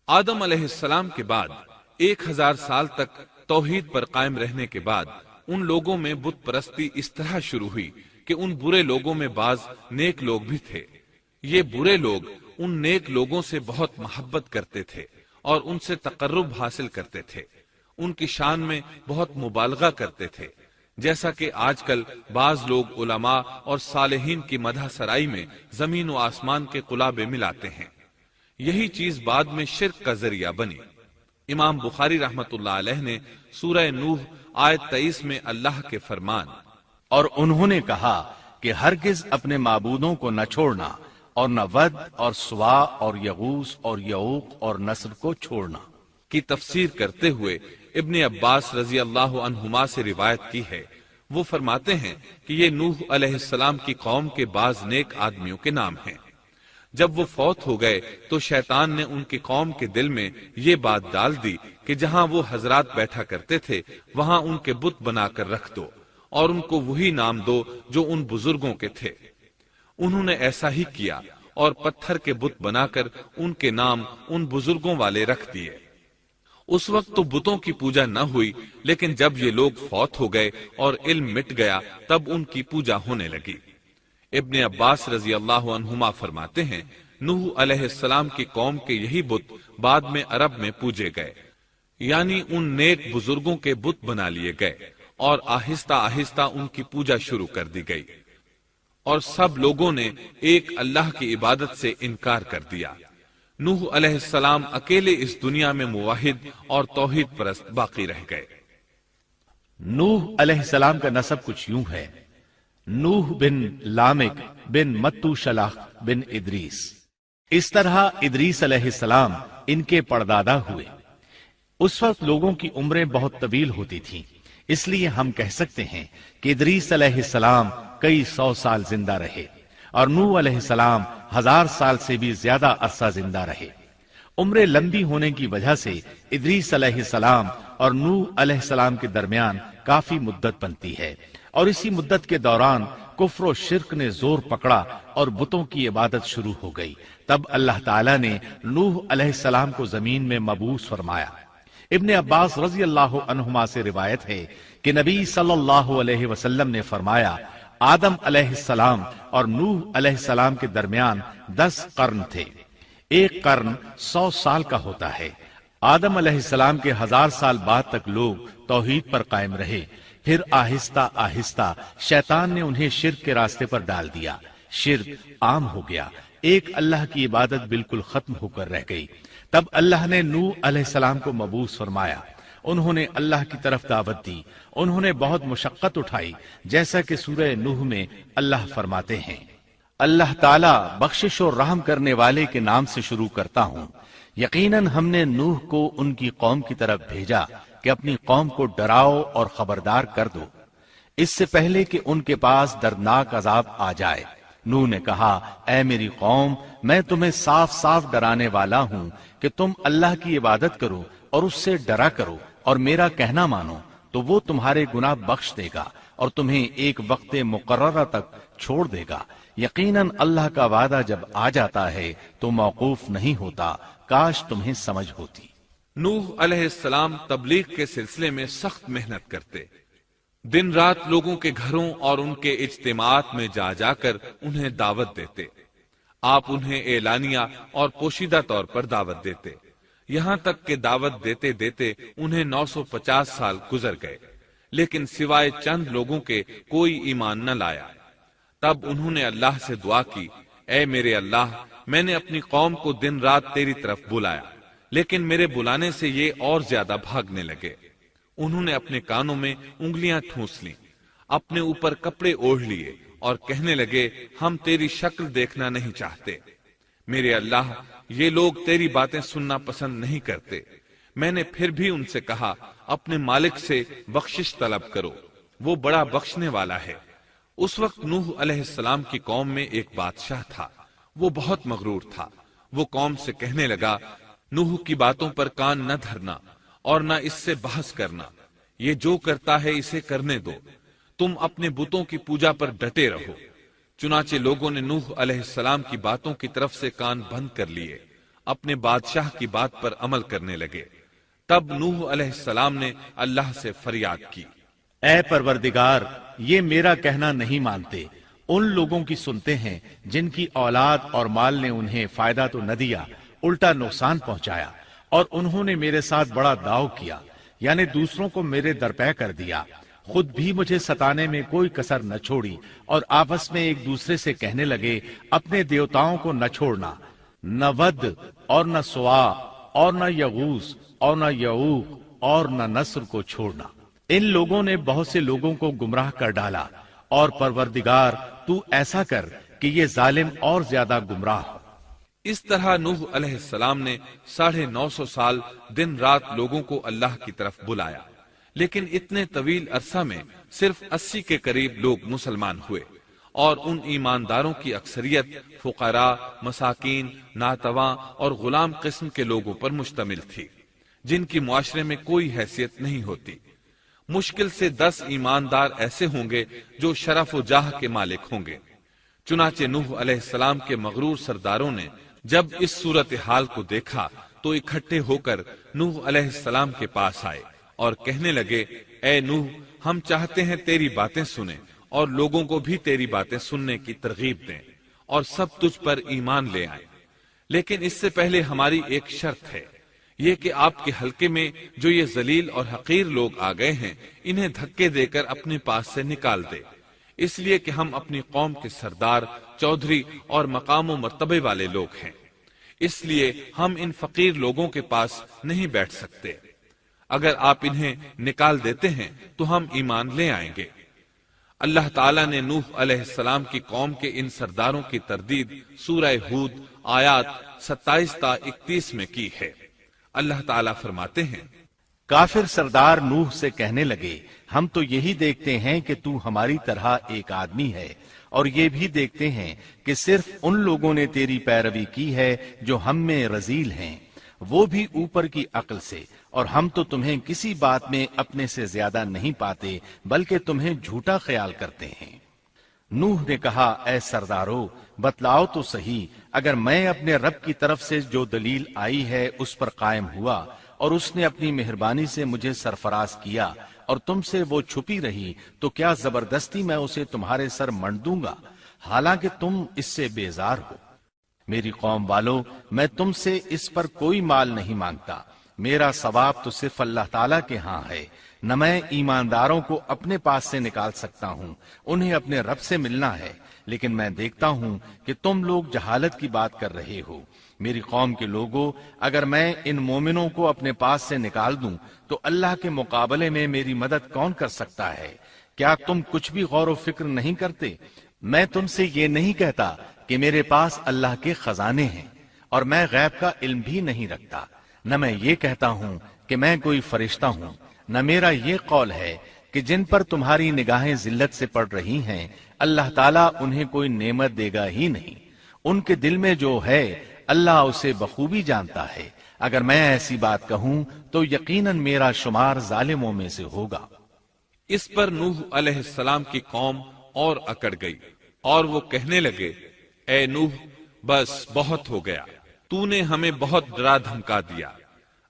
آدم علیہ السلام کے بعد 1000 سال تک توحید پر قائم رہنے کے بعد ان لوگوں میں بت پرستی اس طرح شروع ہوئی کہ ان برے لوگوں میں بعض نیک لوگ بھی تھے۔ یہ برے لوگ ان نیک لوگوں سے بہت محبت کرتے تھے اور ان سے تقرب حاصل کرتے تھے، ان کی شان میں بہت مبالغہ کرتے تھے، جیسا کہ آج کل بعض لوگ علماء اور صالحین کی مدح سرائی میں زمین و آسمان کے قلابے ملاتے ہیں۔ یہی چیز بعد میں شرک کا ذریعہ بنی۔ امام بخاری رحمت اللہ علیہ نے سورہ نوح آیت 23 میں اللہ کے فرمان اور انہوں نے کہا کہ ہرگز اپنے معبودوں کو نہ چھوڑنا اور نہ ود اور سوا اور یغوث اور یعوق اور نصر کو چھوڑنا کی تفسیر کرتے ہوئے ابن عباس رضی اللہ عنہما سے روایت کی ہے۔ وہ فرماتے ہیں کہ یہ نوح علیہ السلام کی قوم کے بعض نیک آدمیوں کے نام ہیں۔ جب وہ فوت ہو گئے تو شیطان نے ان کی قوم کے دل میں یہ بات ڈال دی کہ جہاں وہ حضرات بیٹھا کرتے تھے وہاں ان کے بت بنا کر رکھ دو اور ان کو وہی نام دو جو ان بزرگوں کے تھے۔ انہوں نے ایسا ہی کیا اور پتھر کے بت بنا کر ان کے نام ان بزرگوں والے رکھ دیے۔ اس وقت تو بتوں کی پوجا نہ ہوئی، لیکن جب یہ لوگ فوت ہو گئے اور علم مٹ گیا تب ان کی پوجا ہونے لگی۔ ابن عباس رضی اللہ عنہما فرماتے ہیں نوح علیہ السلام کی قوم کے یہی بت بعد میں عرب میں پوجے گئے، یعنی ان نیک بزرگوں کے بت بنا لیے گئے اور آہستہ آہستہ ان کی پوجا شروع کر دی گئی، اور سب لوگوں نے ایک اللہ کی عبادت سے انکار کر دیا۔ نوح علیہ السلام اکیلے اس دنیا میں موحد اور توحید پرست باقی رہ گئے۔ نوح علیہ السلام کا نسب کچھ یوں ہے: نوح بن لامک بن متو شلح بن ادریس۔ اس طرح ادریس علیہ السلام ان کے پردادا ہوئے۔ اس وقت لوگوں کی عمریں بہت طویل ہوتی تھیں، اس لیے ہم کہہ سکتے ہیں کہ ادریس علیہ السلام کئی 100 سال زندہ رہے اور نوح علیہ السلام 1000 سال سے بھی زیادہ عرصہ زندہ رہے۔ عمریں لمبی ہونے کی وجہ سے ادریس علیہ السلام اور نوح علیہ السلام کے درمیان کافی مدت بنتی ہے، اور اسی مدت کے دوران کفر و شرک نے زور پکڑا اور بتوں کی عبادت شروع ہو گئی۔ تب اللہ تعالیٰ نے نوح علیہ السلام کو زمین میں مبعوث فرمایا۔ ابن عباس رضی اللہ عنہما سے روایت ہے کہ نبی صلی اللہ علیہ وسلم نے فرمایا آدم علیہ السلام اور نوح علیہ السلام کے درمیان 10 قرن تھے۔ ایک قرن 100 سال کا ہوتا ہے۔ آدم علیہ السلام کے 1000 سال بعد تک لوگ توحید پر قائم رہے، پھر آہستہ آہستہ شیطان نے انہیں شرک کے راستے پر ڈال دیا، شرک عام ہو گیا، ایک اللہ کی عبادت بالکل ختم ہو کر رہ گئی۔ تب اللہ نے نوح علیہ السلام کو مبعوث فرمایا، انہوں نے اللہ کی طرف دعوت دی، انہوں نے بہت مشقت اٹھائی، جیسا کہ سورہ نوح میں اللہ فرماتے ہیں اللہ تعالیٰ بخشش اور رحم کرنے والے کے نام سے شروع کرتا ہوں۔ یقیناً ہم نے نوح کو ان کی قوم کی طرف بھیجا کہ اپنی قوم کو ڈراؤ اور خبردار کر دو، اس سے پہلے کہ ان کے پاس دردناک عذاب آ جائے۔ نوح نے کہا اے میری قوم، میں تمہیں صاف صاف ڈرانے والا ہوں کہ تم اللہ کی عبادت کرو اور اس سے ڈرا کرو اور میرا کہنا مانو، تو وہ تمہارے گناہ بخش دے گا اور تمہیں ایک وقت مقررہ تک چھوڑ دے گا۔ یقیناً اللہ کا وعدہ جب آ جاتا ہے تو موقوف نہیں ہوتا، کاش تمہیں سمجھ ہوتی۔ نوح علیہ السلام تبلیغ کے سلسلے میں سخت محنت کرتے، دن رات لوگوں کے گھروں اور ان کے اجتماعات میں جا جا کر انہیں دعوت دیتے۔ آپ انہیں اعلانیہ اور پوشیدہ طور پر دعوت دیتے، یہاں تک کہ دعوت دیتے دیتے انہیں 950 سال گزر گئے، لیکن سوائے چند لوگوں کے کوئی ایمان نہ لایا۔ تب انہوں نے اللہ سے دعا کی اے میرے اللہ، میں نے اپنی قوم کو دن رات تیری طرف بلایا، لیکن میرے بلانے سے یہ اور زیادہ بھاگنے لگے۔ انہوں نے اپنے کانوں میں انگلیاں ٹھونس لیں، اپنے اوپر کپڑے اوڑھ لیے اور کہنے لگے ہم تیری شکل دیکھنا نہیں چاہتے۔ میرے اللہ، یہ لوگ تیری باتیں سننا پسند نہیں کرتے۔ میں نے پھر بھی ان سے کہا اپنے مالک سے بخشش طلب کرو، وہ بڑا بخشنے والا ہے۔ اس وقت نوح علیہ السلام کی قوم میں ایک بادشاہ تھا، وہ بہت مغرور تھا۔ وہ قوم سے کہنے لگا نوح کی باتوں پر کان نہ دھرنا اور نہ اس سے بحث کرنا، یہ جو کرتا ہے اسے کرنے دو، تم اپنے بتوں کی پوجا پر ڈٹے رہو۔ چنانچہ لوگوں نے نوح علیہ السلام کی باتوں کی طرف سے کان بند کر لیے۔ اپنے بادشاہ کی بات پر عمل کرنے لگے۔ تب نوح علیہ السلام نے اللہ سے فریاد کی، اے پروردگار، یہ میرا کہنا نہیں مانتے، ان لوگوں کی سنتے ہیں جن کی اولاد اور مال نے انہیں فائدہ تو نہ دیا، الٹا نقصان پہنچایا، اور انہوں نے میرے ساتھ بڑا داؤ کیا، یعنی دوسروں کو میرے درپے کر دیا، خود بھی مجھے ستانے میں کوئی کسر نہ چھوڑی، اور آپس میں ایک دوسرے سے کہنے لگے اپنے دیوتاؤں کو نہ چھوڑنا، نہ ود اور نہ سوا اور نہ یغوث اور نہ یعوق اور نہ نصر کو چھوڑنا۔ ان لوگوں نے بہت سے لوگوں کو گمراہ کر ڈالا، اور پروردگار تو ایسا کر کہ یہ ظالم اور زیادہ گمراہ ہو۔ اس طرح نوح علیہ السلام نے 950 سال دن رات لوگوں کو اللہ کی طرف بلایا، لیکن اتنے طویل عرصہ میں صرف 80 کے قریب لوگ مسلمان ہوئے، اور ان ایمانداروں کی اکثریت فقراء، مساکین، ناتواں اور غلام قسم کے لوگوں پر مشتمل تھی، جن کی معاشرے میں کوئی حیثیت نہیں ہوتی۔ مشکل سے 10 ایماندار ایسے ہوں گے جو شرف و جاہ کے مالک ہوں گے۔ چنانچہ نوح علیہ السلام کے مغرور سرداروں نے جب اس صورتحال کو دیکھا تو اکٹھے ہو کر نوح علیہ السلام کے پاس آئے اور کہنے لگے، اے نوح، ہم چاہتے ہیں تیری باتیں سنیں اور لوگوں کو بھی تیری باتیں سننے کی ترغیب دیں اور سب تجھ پر ایمان لے آئیں، لیکن اس سے پہلے ہماری ایک شرط ہے، یہ کہ آپ کے حلقے میں جو یہ ذلیل اور حقیر لوگ آ گئے ہیں انہیں دھکے دے کر اپنے پاس سے نکال دے، اس لیے کہ ہم اپنی قوم کے سردار، چودھری اور مقام و مرتبے والے لوگ ہیں، اس لیے ہم ان فقیر لوگوں کے پاس نہیں بیٹھ سکتے۔ اگر آپ انہیں نکال دیتے ہیں تو ہم ایمان لے آئیں گے۔ اللہ تعالیٰ نے نوح علیہ السلام کی قوم کے ان سرداروں کی تردید سورہ ہود آیات 27 تا 31 میں کی ہے۔ اللہ تعالیٰ فرماتے ہیں، کافر سردار نوح سے کہنے لگے، ہم تو یہی دیکھتے ہیں کہ تو ہماری طرح ایک آدمی ہے، اور یہ بھی دیکھتے ہیں کہ صرف ان لوگوں نے تیری پیروی کی ہے جو ہم میں رذیل ہیں، وہ بھی اوپر کی عقل سے، اور ہم تو تمہیں کسی بات میں اپنے سے زیادہ نہیں پاتے بلکہ تمہیں جھوٹا خیال کرتے ہیں۔ نوح نے کہا، اے سردارو، بتلاؤ تو صحیح، اگر میں اپنے رب کی طرف سے جو دلیل آئی ہے اس پر قائم ہوا اور اس نے اپنی مہربانی سے مجھے سرفراز کیا اور تم سے وہ چھپی رہی، تو کیا زبردستی میں اسے تمہارے سر منڈ دوں گا، حالانکہ تم اس سے بیزار ہو؟ میری قوم والو، میں تم سے اس پر کوئی مال نہیں مانگتا، میرا ثواب تو صرف اللہ تعالیٰ کے ہاں ہے، نہ میں ایمانداروں کو اپنے پاس سے نکال سکتا ہوں، انہیں اپنے رب سے ملنا ہے، لیکن میں دیکھتا ہوں کہ تم لوگ جہالت کی بات کر رہے ہو۔ میری قوم کے لوگوں، اگر میں ان مومنوں کو اپنے پاس سے نکال دوں تو اللہ کے مقابلے میں میری مدد کون کر سکتا ہے؟ کیا تم کچھ بھی غور و فکر نہیں کرتے؟ میں تم سے یہ نہیں کہتا کہ میرے پاس اللہ کے خزانے ہیں اور میں غیب کا علم بھی نہیں رکھتا، نہ میں یہ کہتا ہوں کہ میں کوئی فرشتہ ہوں، نہ میرا یہ قول ہے کہ جن پر تمہاری نگاہیں ذلت سے پڑ رہی ہیں اللہ تعالیٰ انہیں کوئی نعمت دے گا ہی نہیں، ان کے دل میں جو ہے اللہ اسے بخوبی جانتا ہے۔ اگر میں ایسی بات کہوں تو یقیناً میرا شمار ظالموں میں سے ہوگا۔ اس پر نوح علیہ السلام کی قوم اور اکڑ گئی اور وہ کہنے لگے، اے نوح، بس بہت ہو گیا، تو نے ہمیں بہت ڈرا دھمکا دیا،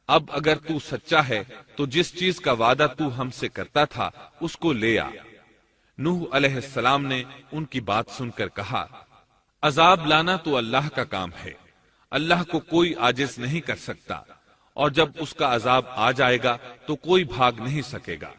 اب اگر تو سچا ہے تو جس چیز کا وعدہ تو ہم سے کرتا تھا اس کو لے آ۔ نوح علیہ السلام نے ان کی بات سن کر کہا، عذاب لانا تو اللہ کا کام ہے، اللہ کو کوئی عاجز نہیں کر سکتا، اور جب اس کا عذاب آ جائے گا تو کوئی بھاگ نہیں سکے گا۔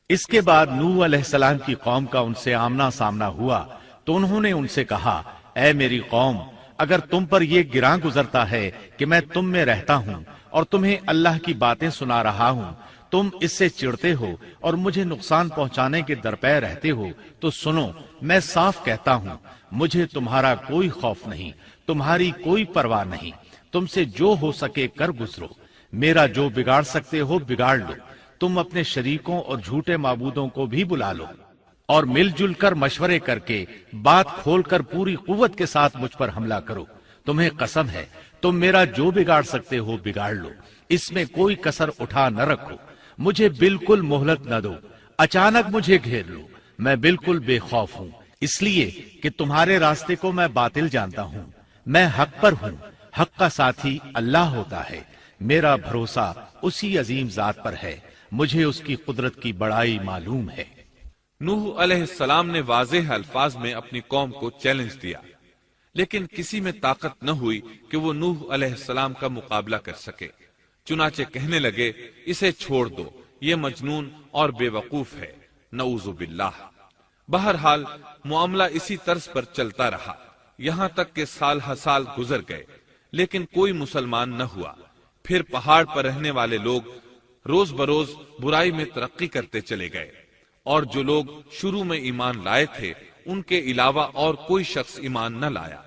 اس کے بعد نوح علیہ السلام کی قوم کا ان سے آمنا سامنا ہوا تو انہوں نے ان سے کہا، اے میری قوم، اگر تم پر یہ گراں گزرتا ہے کہ میں تم میں رہتا ہوں اور تمہیں اللہ کی باتیں سنا رہا ہوں، تم اس سے چڑھتے ہو اور مجھے نقصان پہنچانے کے درپے رہتے ہو، تو سنو، میں صاف کہتا ہوں، مجھے تمہارا کوئی خوف نہیں، تمہاری کوئی پرواہ نہیں، تم سے جو ہو سکے کر گزرو، میرا جو بگاڑ سکتے ہو بگاڑ لو، تم اپنے شریکوں اور جھوٹے معبودوں کو بھی بلا لو اور مل جل کر مشورے کر کے بات کھول کر پوری قوت کے ساتھ مجھ پر حملہ کرو، تمہیں قسم ہے تم میرا جو بگاڑ سکتے ہو بگاڑ لو، اس میں کوئی کسر اٹھا نہ رکھو، مجھے بالکل مہلت نہ دو، اچانک مجھے گھیر لو، میں بالکل بے خوف ہوں، اس لیے کہ تمہارے راستے کو میں باطل جانتا ہوں، میں حق پر ہوں، حق کا ساتھی اللہ ہوتا ہے، میرا بھروسہ اسی عظیم ذات پر ہے، مجھے اس کی قدرت کی بڑائی معلوم ہے۔ نوح علیہ السلام نے واضح الفاظ میں اپنی قوم کو چیلنج دیا، لیکن کسی میں طاقت نہ ہوئی کہ وہ نوح علیہ السلام کا مقابلہ کر سکے۔ چنانچہ کہنے لگے، اسے چھوڑ دو، یہ مجنون اور بے وقوف ہے، نعوذ باللہ۔ بہرحال معاملہ اسی طرز پر چلتا رہا، یہاں تک کہ سال ہر سال گزر گئے، لیکن کوئی مسلمان نہ ہوا۔ پھر پہاڑ پر رہنے والے لوگ روز بروز برائی میں ترقی کرتے چلے گئے، اور جو لوگ شروع میں ایمان لائے تھے ان کے علاوہ اور کوئی شخص ایمان نہ لایا۔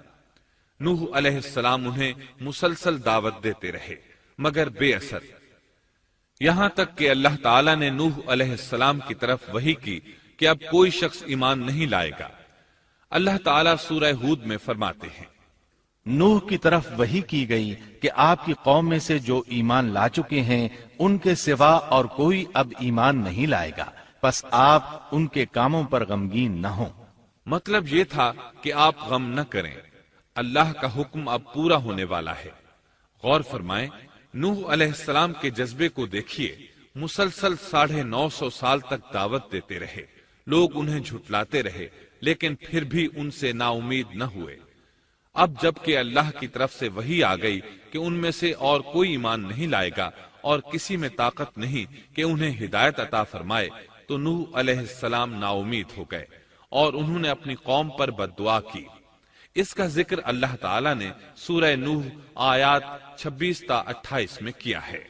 نوح علیہ السلام انہیں مسلسل دعوت دیتے رہے مگر بے اثر، یہاں تک کہ اللہ تعالیٰ نے نوح علیہ السلام کی طرف وحی کی کہ اب کوئی شخص ایمان نہیں لائے گا۔ اللہ تعالیٰ سورہ ہود میں فرماتے ہیں، نوح کی طرف وحی کی گئی کہ آپ کی قوم میں سے جو ایمان لا چکے ہیں ان کے سوا اور کوئی اب ایمان نہیں لائے گا، پس آپ ان کے کاموں پر غمگین نہ ہوں۔ مطلب یہ تھا کہ آپ غم نہ کریں، اللہ کا حکم اب پورا ہونے والا ہے۔ غور فرمائیں، نوح علیہ السلام کے جذبے کو دیکھیے، مسلسل 950 سال تک دعوت دیتے رہے، لوگ انہیں جھٹلاتے رہے، لیکن پھر بھی ان سے نا امید نہ ہوئے۔ اب جب کہ اللہ کی طرف سے وحی آ گئی کہ ان میں سے اور کوئی ایمان نہیں لائے گا اور کسی میں طاقت نہیں کہ انہیں ہدایت عطا فرمائے، تو نوح علیہ السلام نا امید ہو گئے اور انہوں نے اپنی قوم پر بد دعا کی۔ اس کا ذکر اللہ تعالیٰ نے سورہ نوح آیات 26 تا 28 میں کیا ہے۔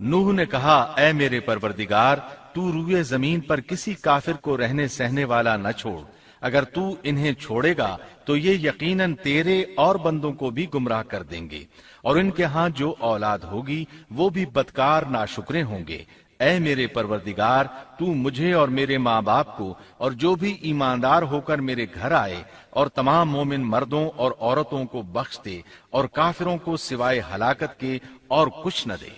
نوح نے کہا، اے میرے پروردگار، تو روئے زمین پر کسی کافر کو رہنے سہنے والا نہ چھوڑ، اگر تو انہیں چھوڑے گا تو یہ یقیناً تیرے اور بندوں کو بھی گمراہ کر دیں گے، اور ان کے ہاں جو اولاد ہوگی وہ بھی بدکار ناشکرے ہوں گے۔ اے میرے پروردگار، تو مجھے اور میرے ماں باپ کو اور جو بھی ایماندار ہو کر میرے گھر آئے اور تمام مومن مردوں اور عورتوں کو بخش دے، اور کافروں کو سوائے ہلاکت کے اور کچھ نہ دے۔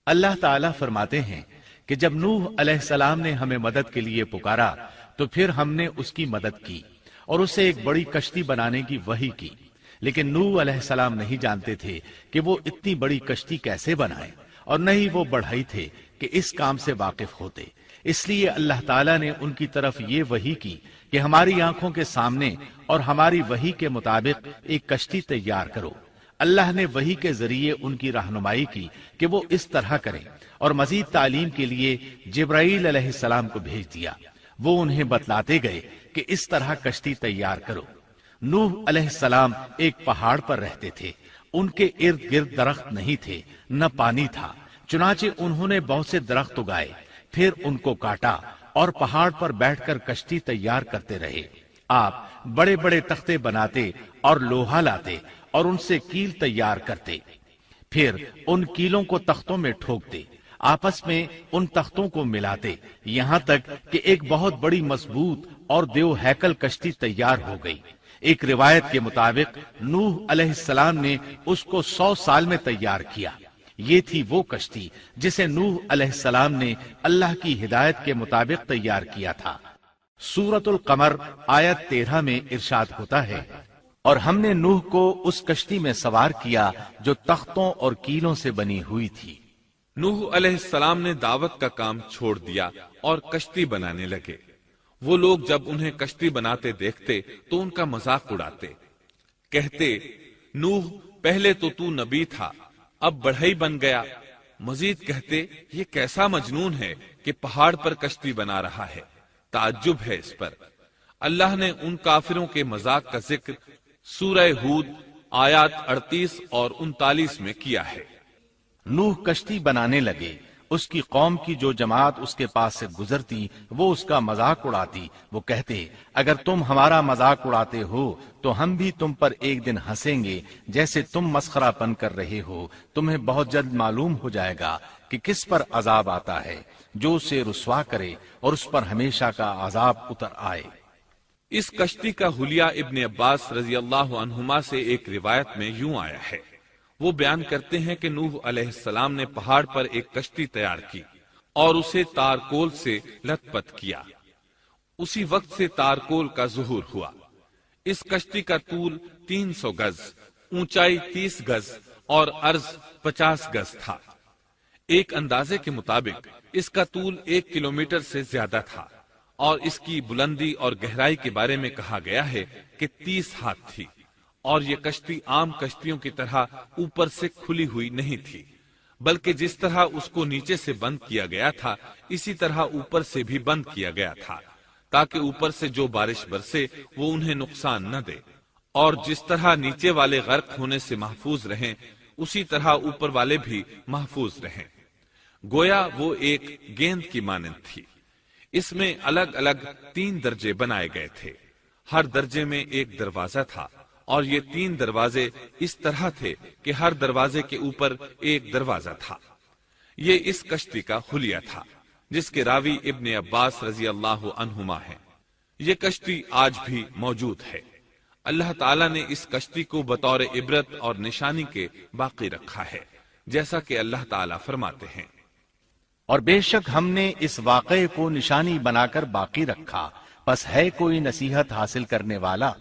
اللہ تعالیٰ فرماتے ہیں کہ جب نوح علیہ السلام نے ہمیں مدد کے لیے پکارا تو پھر ہم نے اس کی مدد کی اور اسے ایک بڑی کشتی بنانے کی وحی کی، لیکن نوح علیہ السلام نہیں جانتے تھے کہ وہ اتنی بڑی کشتی کیسے بنائے، اور نہ ہی وہ بڑھئی تھے کہ اس کام سے واقف ہوتے۔ اس لیے اللہ تعالیٰ نے ان کی طرف یہ وحی کی کہ ہماری آنکھوں کے سامنے اور ہماری وحی کے مطابق ایک کشتی تیار کرو۔ اللہ نے وحی کے ذریعے ان کی رہنمائی کی کہ وہ اس طرح کریں، اور مزید تعلیم کے لیے جبرائیل علیہ السلام کو بھیج دیا۔ وہ انہیں بتلاتے گئے کہ اس طرح کشتی تیار کرو۔ نوح علیہ السلام ایک پہاڑ پر رہتے تھے، ان کے ارد گرد درخت نہیں تھے، نہ پانی تھا، چنانچہ انہوں نے بہت سے درخت اگائے، پھر ان کو کاٹا اور پہاڑ پر بیٹھ کر کشتی تیار کرتے رہے۔ آپ بڑے بڑے تختے بناتے اور لوہا لاتے اور ان سے کیل تیار کرتے، پھر ان کیلوں کو تختوں میں ٹھوکتے، آپس میں ان تختوں کو ملاتے، یہاں تک کہ ایک بہت بڑی مضبوط اور دیو ہیکل کشتی تیار ہو گئی۔ ایک روایت کے مطابق نوح علیہ السلام نے اس کو 100 سال میں تیار کیا۔ یہ تھی وہ کشتی جسے نوح علیہ السلام نے اللہ کی ہدایت کے مطابق تیار کیا تھا۔ سورۃ القمر آیت 13 میں ارشاد ہوتا ہے، اور ہم نے نوح کو اس کشتی میں سوار کیا جو تختوں اور کیلوں سے بنی ہوئی تھی۔ نوح علیہ السلام نے دعوت کا کام چھوڑ دیا اور کشتی بنانے لگے۔ وہ لوگ جب انہیں کشتی بناتے دیکھتے تو ان کا مذاق اڑاتے، کہتے، نوح پہلے تو نبی تھا، اب بڑھئی بن گیا۔ مزید کہتے، یہ کیسا مجنون ہے کہ پہاڑ پر کشتی بنا رہا ہے، تعجب ہے اس پر۔ اللہ نے ان کافروں کے مذاق کا ذکر سورہ ہود آیات 38 اور 39 میں کیا ہے۔ نوح کشتی بنانے لگے، اس کی قوم کی جو جماعت اس کے پاس سے گزرتی وہ اس کا مذاق اڑاتی۔ وہ کہتے، اگر تم ہمارا مذاق اڑاتے ہو تو ہم بھی تم پر ایک دن ہنسیں گے جیسے تم مسخرہ پن کر رہے ہو۔ تمہیں بہت جلد معلوم ہو جائے گا کہ کس پر عذاب آتا ہے، جو اسے رسوا کرے اور اس پر ہمیشہ کا عذاب اتر آئے۔ اس کشتی کا حلیہ ابن عباس رضی اللہ عنہما سے ایک روایت میں یوں آیا ہے، وہ بیان کرتے ہیں کہ نوح علیہ السلام نے پہاڑ پر ایک کشتی تیار کی اور اسے تارکول سے لت پت کیا۔ اسی وقت سے تارکول کا ظہور ہوا۔ اس کشتی کا طول 300 گز، اونچائی 30 گز اور عرض 50 گز تھا۔ ایک اندازے کے مطابق اس کا طول 1 کلومیٹر سے زیادہ تھا، اور اس کی بلندی اور گہرائی کے بارے میں کہا گیا ہے کہ 30 ہاتھ تھی، اور یہ کشتی عام کشتیوں کی طرح اوپر سے کھلی ہوئی نہیں تھی، بلکہ جس طرح اس کو نیچے سے بند کیا گیا تھا اسی طرح اوپر سے بھی بند کیا گیا تھا، تاکہ اوپر سے جو بارش برسے وہ انہیں نقصان نہ دے، اور جس طرح نیچے والے غرق ہونے سے محفوظ رہیں اسی طرح اوپر والے بھی محفوظ رہیں۔ گویا وہ ایک گیند کی مانند تھی۔ اس میں الگ الگ 3 درجے بنائے گئے تھے، ہر درجے میں ایک دروازہ تھا، اور یہ 3 دروازے اس طرح تھے کہ ہر دروازے کے اوپر ایک دروازہ تھا۔ یہ اس کشتی کا حلیہ تھا، جس کے راوی ابن عباس رضی اللہ عنہما ہیں۔ یہ کشتی آج بھی موجود ہے۔ اللہ تعالیٰ نے اس کشتی کو بطور عبرت اور نشانی کے باقی رکھا ہے، جیسا کہ اللہ تعالیٰ فرماتے ہیں، اور بے شک ہم نے اس واقعے کو نشانی بنا کر باقی رکھا، پس ہے کوئی نصیحت حاصل کرنے والا۔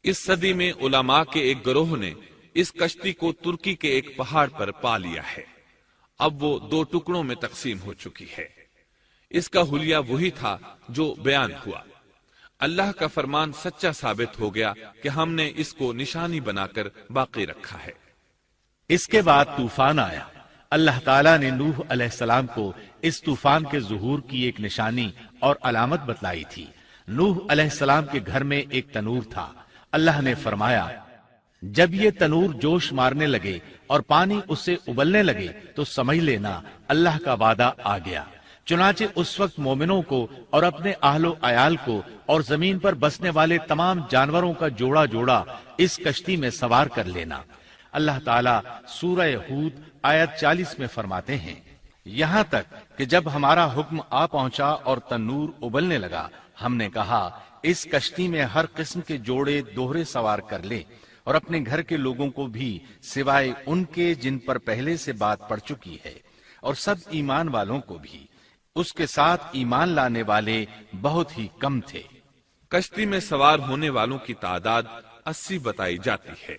اس صدی میں علماء کے ایک گروہ نے اس کشتی کو ترکی کے ایک پہاڑ پر پا لیا ہے۔ اب وہ 2 ٹکڑوں میں تقسیم ہو چکی ہے۔ اس کا حلیہ وہی تھا جو بیان ہوا۔ اللہ کا فرمان سچا ثابت ہو گیا کہ ہم نے اس کو نشانی بنا کر باقی رکھا ہے۔ اس کے بعد طوفان آیا۔ اللہ تعالیٰ نے نوح علیہ السلام کو اس طوفان کے ظہور کی ایک نشانی اور علامت بتلائی تھی۔ نوح علیہ السلام کے گھر میں ایک تنور تھا۔ اللہ نے فرمایا، جب یہ تنور جوش مارنے لگے اور پانی اس سے ابلنے لگے تو سمجھ لینا اللہ کا وعدہ آ گیا۔ چنانچہ اس وقت مومنوں کو اور اپنے اہل و عیال کو اور زمین پر بسنے والے تمام جانوروں کا جوڑا جوڑا اس کشتی میں سوار کر لینا۔ اللہ تعالیٰ سورہ ہود آیت 40 میں فرماتے ہیں، یہاں تک کہ جب ہمارا حکم آ پہنچا اور تنور ابلنے لگا، ہم نے کہا اس کشتی میں ہر قسم کے جوڑے دوہرے سوار کر لے، اور اپنے گھر کے لوگوں کو بھی سوائے ان کے جن پر پہلے سے بات پڑ چکی ہے، اور سب ایمان والوں کو بھی۔ اس کے ساتھ ایمان لانے والے بہت ہی کم تھے۔ کشتی میں سوار ہونے والوں کی تعداد 80 بتائی جاتی ہے۔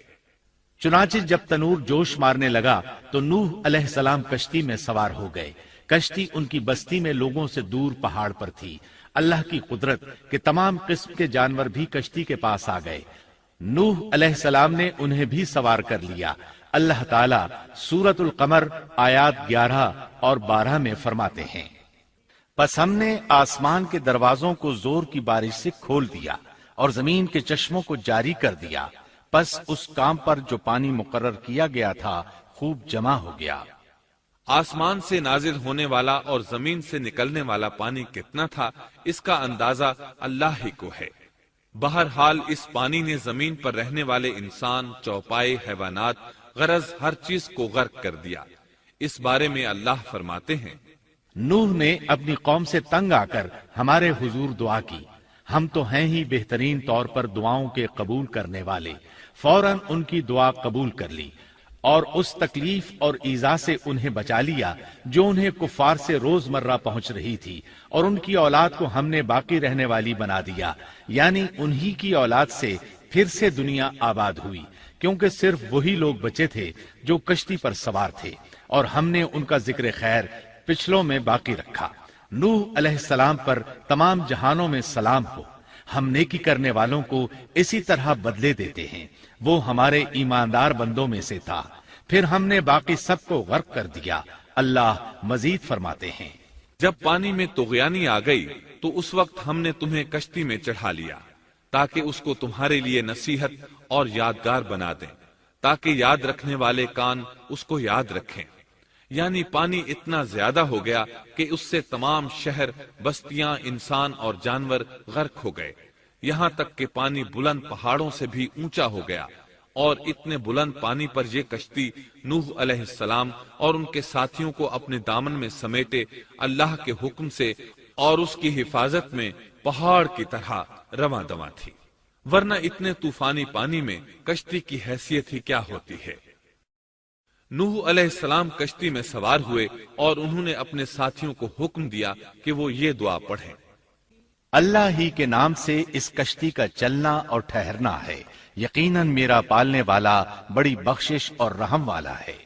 چنانچہ جب تنور جوش مارنے لگا تو نوح علیہ السلام کشتی میں سوار ہو گئے۔ کشتی ان کی بستی میں لوگوں سے دور پہاڑ پر تھی۔ اللہ کی قدرت کہ تمام قسم کے جانور بھی کشتی کے پاس آ گئے۔ نوح علیہ السلام نے انہیں بھی سوار کر لیا۔ اللہ تعالیٰ سورۃ القمر آیات 11 اور 12 میں فرماتے ہیں، پس ہم نے آسمان کے دروازوں کو زور کی بارش سے کھول دیا اور زمین کے چشموں کو جاری کر دیا، پس اس کام پر جو پانی مقرر کیا گیا تھا خوب جمع ہو گیا۔ آسمان سے نازل ہونے والا اور زمین سے نکلنے والا پانی کتنا تھا، اس کا اندازہ اللہ ہی کو ہے۔ بہرحال اس پانی نے زمین پر رہنے والے انسان، چوپائے، حیوانات، غرض ہر چیز کو غرق کر دیا۔ اس بارے میں اللہ فرماتے ہیں، نوح نے اپنی قوم سے تنگ آ کر ہمارے حضور دعا کی، ہم تو ہیں ہی بہترین طور پر دعاؤں کے قبول کرنے والے۔ فوراً ان کی دعا قبول کر لی اور اس تکلیف اور ایذا سے انہیں بچا لیا جو انہیں کفار سے روز مرہ پہنچ رہی تھی، اور ان کی اولاد کو ہم نے باقی رہنے والی بنا دیا، یعنی انہی کی اولاد سے پھر سے دنیا آباد ہوئی، کیونکہ صرف وہی لوگ بچے تھے جو کشتی پر سوار تھے، اور ہم نے ان کا ذکر خیر پچھلوں میں باقی رکھا۔ نوح علیہ السلام پر تمام جہانوں میں سلام ہو۔ ہم نیکی کرنے والوں کو اسی طرح بدلے دیتے ہیں، وہ ہمارے ایماندار بندوں میں سے تھا، پھر ہم نے باقی سب کو غرق کر دیا۔ اللہ مزید فرماتے ہیں، جب پانی میں طغیانی آ گئی تو اس وقت ہم نے تمہیں کشتی میں چڑھا لیا تاکہ اس کو تمہارے لیے نصیحت اور یادگار بنا دیں، تاکہ یاد رکھنے والے کان اس کو یاد رکھیں۔ یعنی پانی اتنا زیادہ ہو گیا کہ اس سے تمام شہر، بستیاں، انسان اور جانور غرق ہو گئے، یہاں تک کہ پانی بلند پہاڑوں سے بھی اونچا ہو گیا، اور اتنے بلند پانی پر یہ کشتی نوح علیہ السلام اور ان کے ساتھیوں کو اپنے دامن میں سمیٹے اللہ کے حکم سے اور اس کی حفاظت میں پہاڑ کی طرح رواں دواں تھی، ورنہ اتنے طوفانی پانی میں کشتی کی حیثیت ہی کیا ہوتی ہے۔ نوح علیہ السلام کشتی میں سوار ہوئے اور انہوں نے اپنے ساتھیوں کو حکم دیا کہ وہ یہ دعا پڑھیں، اللہ ہی کے نام سے اس کشتی کا چلنا اور ٹھہرنا ہے، یقیناً میرا پالنے والا بڑی بخشش اور رحم والا ہے۔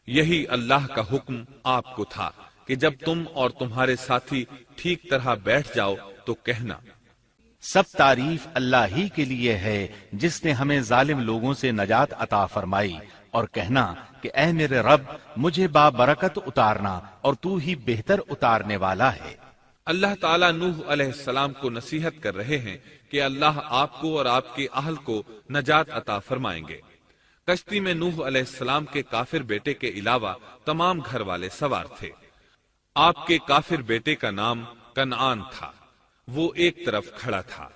یہی اللہ کا حکم آپ کو تھا کہ جب تم اور تمہارے ساتھی ٹھیک طرح بیٹھ جاؤ تو کہنا، سب تعریف اللہ ہی کے لیے ہے جس نے ہمیں ظالم لوگوں سے نجات عطا فرمائی، اور کہنا کہ اے میرے رب مجھے بابرکت اتارنا اور تو ہی بہتر اتارنے والا ہے۔ اللہ تعالیٰ نوح علیہ السلام کو نصیحت کر رہے ہیں کہ اللہ آپ کو اور آپ کے اہل کو نجات عطا فرمائیں گے۔ کشتی میں نوح علیہ السلام کے کافر بیٹے کے علاوہ تمام گھر والے سوار تھے۔ آپ کے کافر بیٹے کا نام کنعان تھا، وہ ایک طرف کھڑا تھا۔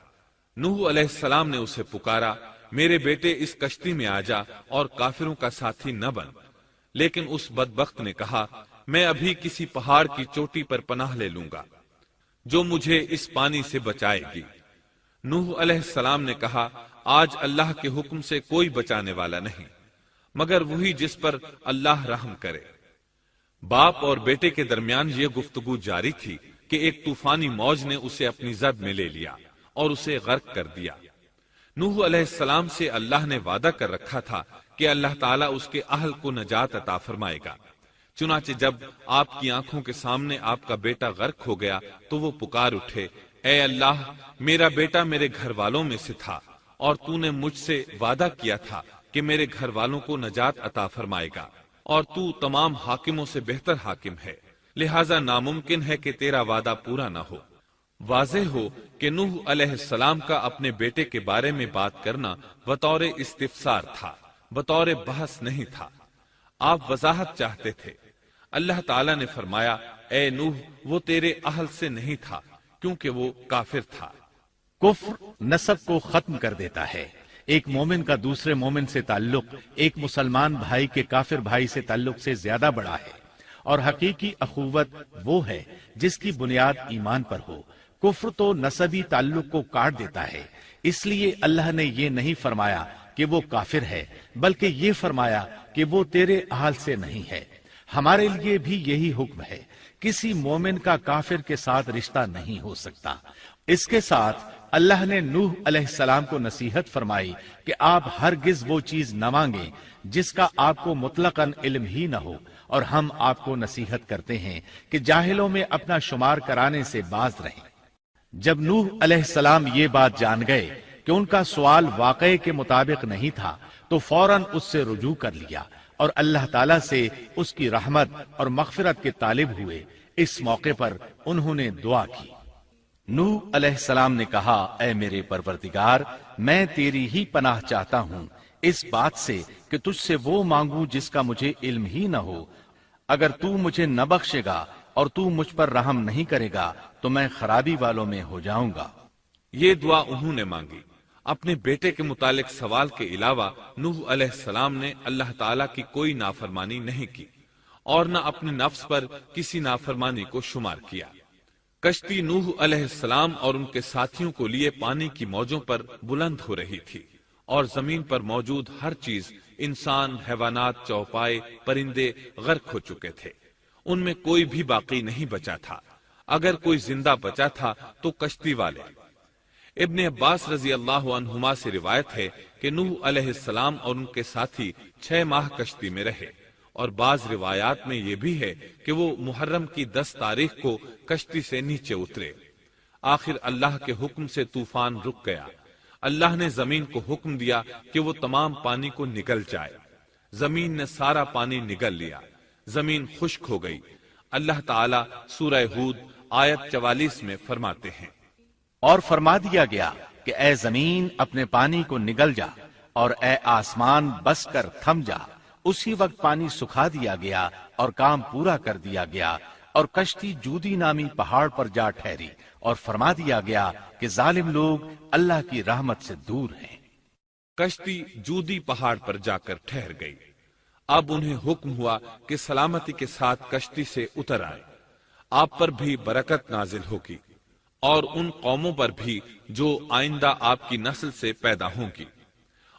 نوح علیہ السلام نے اسے پکارا، میرے بیٹے اس کشتی میں آ جا اور کافروں کا ساتھی نہ بن، لیکن اس بدبخت نے کہا، میں ابھی کسی پہاڑ کی چوٹی پر پناہ لے لوں گا جو مجھے اس پانی سے بچائے گی۔ نوح علیہ السلام نے کہا، آج اللہ کے حکم سے کوئی بچانے والا نہیں مگر وہی جس پر اللہ رحم کرے۔ باپ اور بیٹے کے درمیان یہ گفتگو جاری تھی کہ ایک طوفانی موج نے اسے اپنی زد میں لے لیا اور اسے غرق کر دیا۔ نوح علیہ السلام سے اللہ نے وعدہ کر رکھا تھا کہ اللہ تعالیٰ اس کے اہل کو نجات عطا فرمائے گا۔ چنانچہ جب آپ کی آنکھوں کے سامنے آپ کا بیٹا غرق ہو گیا تو وہ پکار اٹھے، اے اللہ، میرا بیٹا میرے گھر والوں میں سے تھا اور تو نے مجھ سے وعدہ کیا تھا کہ میرے گھر والوں کو نجات عطا فرمائے گا، اور تو تمام حاکموں سے بہتر حاکم ہے، لہذا ناممکن ہے کہ تیرا وعدہ پورا نہ ہو۔ واضح ہو کہ نوح علیہ السلام کا اپنے بیٹے کے بارے میں بات کرنا بطور استفسار تھا، بطور بحث نہیں تھا۔ آپ وضاحت چاہتے تھے۔ اللہ تعالیٰ نے فرمایا، اے نوح، وہ تیرے اہل سے نہیں تھا کیونکہ وہ کافر تھا۔ کفر نسب کو ختم کر دیتا ہے۔ ایک مومن کا دوسرے مومن سے تعلق ایک مسلمان بھائی کے کافر بھائی سے تعلق سے زیادہ بڑا ہے، اور حقیقی اخوت وہ ہے جس کی بنیاد ایمان پر ہو۔ کفر تو نسبی تعلق کو کاٹ دیتا ہے، اس لیے اللہ نے یہ نہیں فرمایا کہ وہ کافر ہے، بلکہ یہ فرمایا کہ وہ تیرے اہل سے نہیں ہے۔ ہمارے لیے بھی یہی حکم ہے، کسی مومن کا کافر کے ساتھ رشتہ نہیں ہو سکتا۔ اس کے ساتھ اللہ نے نوح علیہ السلام کو نصیحت فرمائی کہ آپ ہرگز وہ چیز نہ مانگیں جس کا آپ کو مطلقاً علم ہی نہ ہو، اور ہم آپ کو نصیحت کرتے ہیں کہ جاہلوں میں اپنا شمار کرانے سے باز رہیں۔ جب نوح علیہ السلام یہ بات جان گئے کہ ان کا سوال واقعے کے مطابق نہیں تھا تو فوراً اس سے رجوع کر لیا اور اللہ تعالیٰ سے اس کی رحمت اور مغفرت کے طالب ہوئے۔ اس موقع پر انہوں نے دعا کی۔ نوح علیہ السلام نے کہا، اے میرے پروردگار، میں تیری ہی پناہ چاہتا ہوں اس بات سے کہ تجھ سے وہ مانگوں جس کا مجھے علم ہی نہ ہو۔ اگر تو مجھے نہ بخشے گا اور تو مجھ پر رحم نہیں کرے گا تو میں خرابی والوں میں ہو جاؤں گا۔ یہ دعا انہوں نے مانگی۔ اپنے بیٹے کے متعلق سوال کے علاوہ نوح علیہ السلام نے اللہ تعالیٰ کی کوئی نافرمانی نہیں کی اور نہ اپنے نفس پر کسی نافرمانی کو شمار کیا۔ کشتی نوح علیہ السلام اور ان کے ساتھیوں کو لیے پانی کی موجوں پر بلند ہو رہی تھی، اور زمین پر موجود ہر چیز، انسان، حیوانات، چوپائے، پرندے غرق ہو چکے تھے۔ ان میں کوئی بھی باقی نہیں بچا تھا۔ اگر کوئی زندہ بچا تھا تو کشتی والے۔ ابن عباس رضی اللہ عنہما سے روایت ہے کہ نوح علیہ السلام اور ان کے ساتھی 6 ماہ کشتی میں رہے، اور بعض روایات میں یہ بھی ہے کہ وہ محرم کی 10 تاریخ کو کشتی سے نیچے اترے۔ آخر اللہ کے حکم سے طوفان رک گیا۔ اللہ نے زمین کو حکم دیا کہ وہ تمام پانی کو نگل جائے۔ زمین نے سارا پانی نگل لیا، زمین خشک ہو گئی۔ اللہ تعالیٰ سورہ ہود آیت 44 میں فرماتے ہیں، اور فرما دیا گیا کہ اے زمین اپنے پانی کو نگل جا، اور اے آسمان بس کر تھم جا۔ اسی وقت پانی سکھا دیا گیا اور کام پورا کر دیا گیا، اور کشتی جودی نامی پہاڑ پر جا ٹھہری، اور فرما دیا گیا کہ ظالم لوگ اللہ کی رحمت سے دور ہیں۔ کشتی جودی پہاڑ پر جا کر ٹھہر گئی۔ اب انہیں حکم ہوا کہ سلامتی کے ساتھ کشتی سے اتر آئے۔ آپ پر بھی برکت نازل ہوگی، اور ان قوموں پر بھی جو آئندہ آپ کی نسل سے پیدا ہوں گی،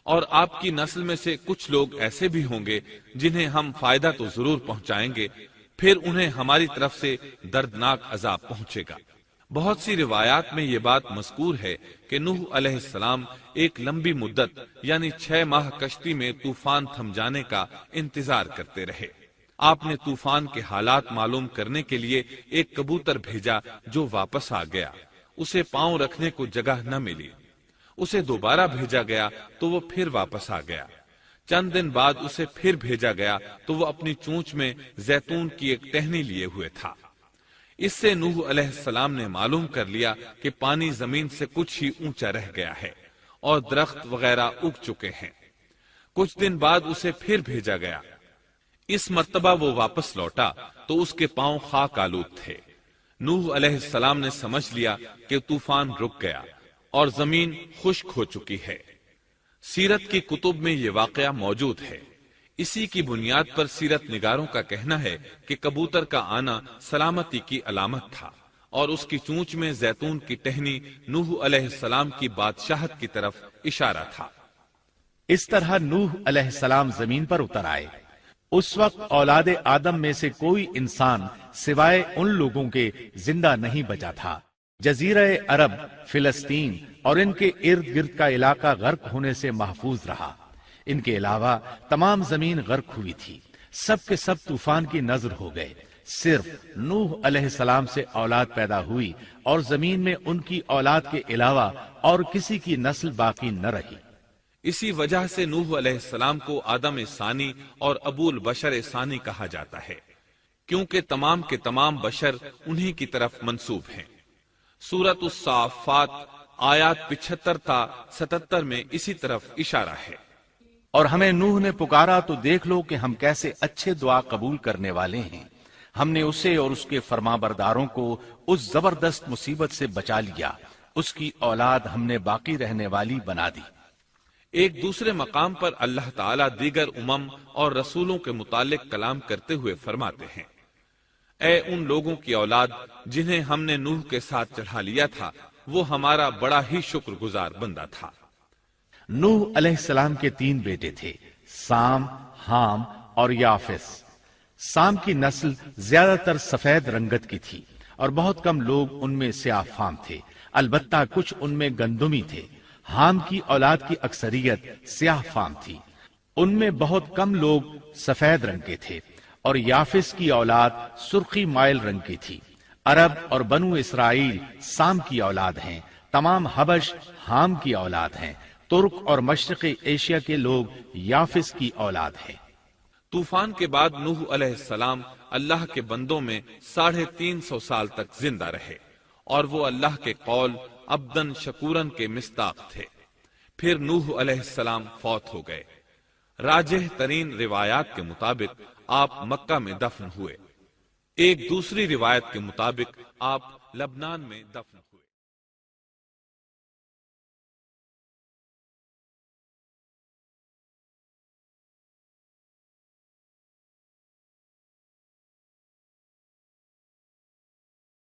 اور آپ کی نسل میں سے کچھ لوگ ایسے بھی ہوں گے جنہیں ہم فائدہ تو ضرور پہنچائیں گے، پھر انہیں ہماری طرف سے دردناک عذاب پہنچے گا۔ بہت سی روایات میں یہ بات مذکور ہے کہ نوح علیہ السلام ایک لمبی مدت یعنی 6 ماہ کشتی میں طوفان تھم جانے کا انتظار کرتے رہے۔ آپ نے طوفان کے حالات معلوم کرنے کے لیے ایک کبوتر بھیجا جو واپس آ گیا۔ اسے پاؤں رکھنے کو جگہ نہ ملی۔ اسے دوبارہ بھیجا گیا تو وہ پھر واپس آ گیا۔ چند دن بعد اسے پھر بھیجا گیا تو وہ اپنی چونچ میں زیتون کی ایک ٹہنی لیے ہوئے تھا۔ اس سے نوح علیہ السلام نے معلوم کر لیا کہ پانی زمین سے کچھ ہی اونچا رہ گیا ہے اور درخت وغیرہ اگ چکے ہیں۔ کچھ دن بعد اسے پھر بھیجا گیا۔ اس مرتبہ وہ واپس لوٹا تو اس کے پاؤں خاک آلود تھے۔ نوح علیہ السلام نے سمجھ لیا کہ طوفان رک گیا اور زمین خشک ہو چکی ہے۔ سیرت کی کتب میں یہ واقعہ موجود ہے۔ اسی کی بنیاد پر سیرت نگاروں کا کہنا ہے کہ کبوتر کا آنا سلامتی کی علامت تھا اور اس کی چونچ میں زیتون کی ٹہنی نوح علیہ السلام کی بادشاہت کی طرف اشارہ تھا۔ اس طرح نوح علیہ السلام زمین پر اتر آئے۔ اس وقت اولاد آدم میں سے کوئی انسان سوائے ان لوگوں کے زندہ نہیں بچا تھا۔ جزیرہ عرب، فلسطین اور ان کے ارد گرد کا علاقہ غرق ہونے سے محفوظ رہا۔ ان کے علاوہ تمام زمین غرق ہوئی تھی۔ سب کے سب طوفان کی نذر ہو گئے۔ صرف نوح علیہ السلام سے اولاد پیدا ہوئی اور زمین میں ان کی اولاد کے علاوہ اور کسی کی نسل باقی نہ رہی۔ اسی وجہ سے نوح علیہ السلام کو آدم ثانی اور ابو البشر ثانی کہا جاتا ہے، کیونکہ تمام کے تمام بشر انہی کی طرف منسوب ہیں۔ سورۃ الصافات آیات 75 تا 77 میں اسی طرف اشارہ ہے۔ اور ہمیں نوح نے پکارا تو دیکھ لو کہ ہم کیسے اچھے دعا قبول کرنے والے ہیں۔ ہم نے اسے اور اس کے فرمانبرداروں کو اس زبردست مصیبت سے بچا لیا۔ اس کی اولاد ہم نے باقی رہنے والی بنا دی۔ ایک دوسرے مقام پر اللہ تعالیٰ دیگر امم اور رسولوں کے متعلق کلام کرتے ہوئے فرماتے ہیں، اے ان لوگوں کی اولاد جنہیں ہم نے نوح کے ساتھ چڑھا لیا تھا، وہ ہمارا بڑا ہی شکر گزار بندہ تھا۔ نوح علیہ السلام کے 3 بیٹے تھے، سام، حام اور یافس۔ سام کی نسل زیادہ تر سفید رنگت کی تھی اور بہت کم لوگ ان میں سیاہ فام تھے، البتہ کچھ ان میں گندمی تھے۔ حام کی اولاد کی اکثریت سیاہ فام تھی، ان میں بہت کم لوگ سفید رنگ کے تھے، اور یافس کی اولاد سرخی مائل رنگ کی تھی۔ عرب اور بنو اسرائیل سام کی اولاد ہیں، تمام حبش حام کی اولاد ہیں، ترک اور مشرقی ایشیا کے لوگ یافس کی اولاد ہیں۔ طوفان کے بعد نوح علیہ السلام اللہ کے بندوں میں 350 سال تک زندہ رہے اور وہ اللہ کے قول عبدن شکورن کے مصداق تھے۔ پھر نوح علیہ السلام فوت ہو گئے۔ راجح ترین روایات کے مطابق آپ مکہ میں دفن ہوئے۔ ایک دوسری روایت کے مطابق آپ لبنان میں دفن ہوئے۔